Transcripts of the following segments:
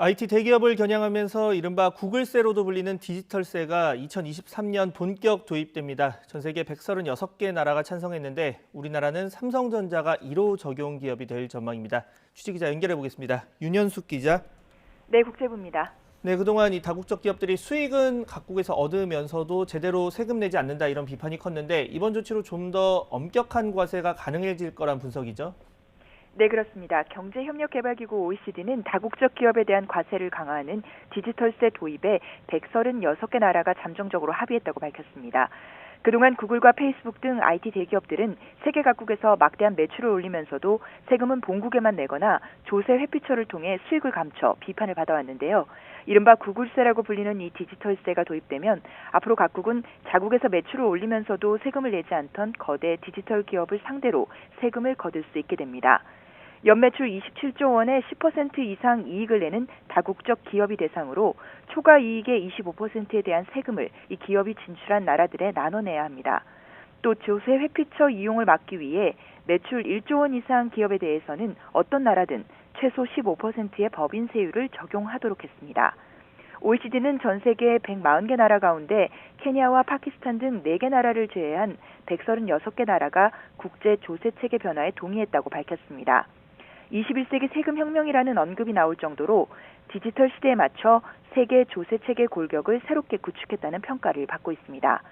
IT 대기업을 겨냥하면서 이른바 구글세로도 불리는 디지털세가 2023년 본격 도입됩니다. 전 세계 136개 나라가 찬성했는데 우리나라는 삼성전자가 1호 적용 기업이 될 전망입니다. 취재기자 연결해 보겠습니다. 윤현숙 기자. 네, 국제부입니다. 네, 그동안 이 다국적 기업들이 수익은 각국에서 얻으면서도 제대로 세금 내지 않는다 이런 비판이 컸는데 이번 조치로 좀 더 엄격한 과세가 가능해질 거란 분석이죠. 네, 그렇습니다. 경제협력개발기구 OECD는 다국적 기업에 대한 과세를 강화하는 디지털세 도입에 136개 나라가 잠정적으로 합의했다고 밝혔습니다. 그동안 구글과 페이스북 등 IT 대기업들은 세계 각국에서 막대한 매출을 올리면서도 세금은 본국에만 내거나 조세 회피처를 통해 수익을 감춰 비판을 받아왔는데요. 이른바 구글세라고 불리는 이 디지털세가 도입되면 앞으로 각국은 자국에서 매출을 올리면서도 세금을 내지 않던 거대 디지털 기업을 상대로 세금을 거둘 수 있게 됩니다. 연매출 27조 원의 10% 이상 이익을 내는 다국적 기업이 대상으로 초과 이익의 25%에 대한 세금을 이 기업이 진출한 나라들에 나눠내야 합니다. 또 조세 회피처 이용을 막기 위해 매출 1조 원 이상 기업에 대해서는 어떤 나라든 최소 15%의 법인세율을 적용하도록 했습니다. OECD는 전 세계 140개 나라 가운데 케냐와 파키스탄 등 4개 나라를 제외한 136개 나라가 국제 조세체계 변화에 동의했다고 밝혔습니다. 21세기 세금혁명이라는 언급이 나올 정도로 디지털 시대에 맞춰 세계 조세체계 골격을 새롭게 구축했다는 평가를 받고 있습니다.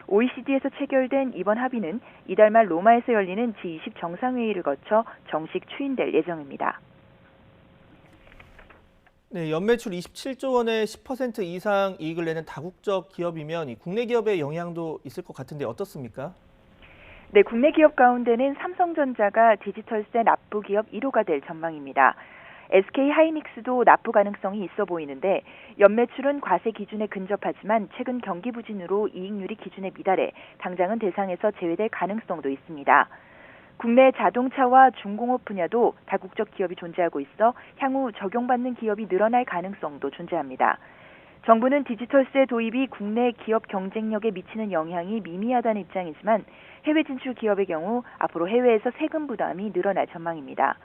OECD에서 체결된 이번 합의는 이달 말 로마에서 열리는 G20 정상회의를 거쳐 정식 추인될 예정입니다. 네, 연매출 27조 원의 10% 이상 이익을 내는 다국적 기업이면 이 국내 기업에 영향도 있을 것 같은데 어떻습니까? 네, 국내 기업 가운데는 삼성전자가 디지털세 납부 기업 1호가 될 전망입니다. SK하이닉스도 납부 가능성이 있어 보이는데 연매출은 과세 기준에 근접하지만 최근 경기 부진으로 이익률이 기준에 미달해 당장은 대상에서 제외될 가능성도 있습니다. 국내 자동차와 중공업 분야도 다국적 기업이 존재하고 있어 향후 적용받는 기업이 늘어날 가능성도 존재합니다. 정부는 디지털세 도입이 국내 기업 경쟁력에 미치는 영향이 미미하다는 입장이지만 해외 진출 기업의 경우 앞으로 해외에서 세금 부담이 늘어날 전망입니다.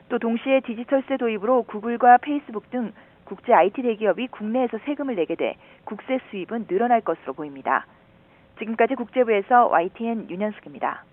또 동시에 디지털세 도입으로 구글과 페이스북 등 국제 IT 대기업이 국내에서 세금을 내게 돼 국세 수입은 늘어날 것으로 보입니다. 지금까지 국제부에서 YTN 윤현숙입니다.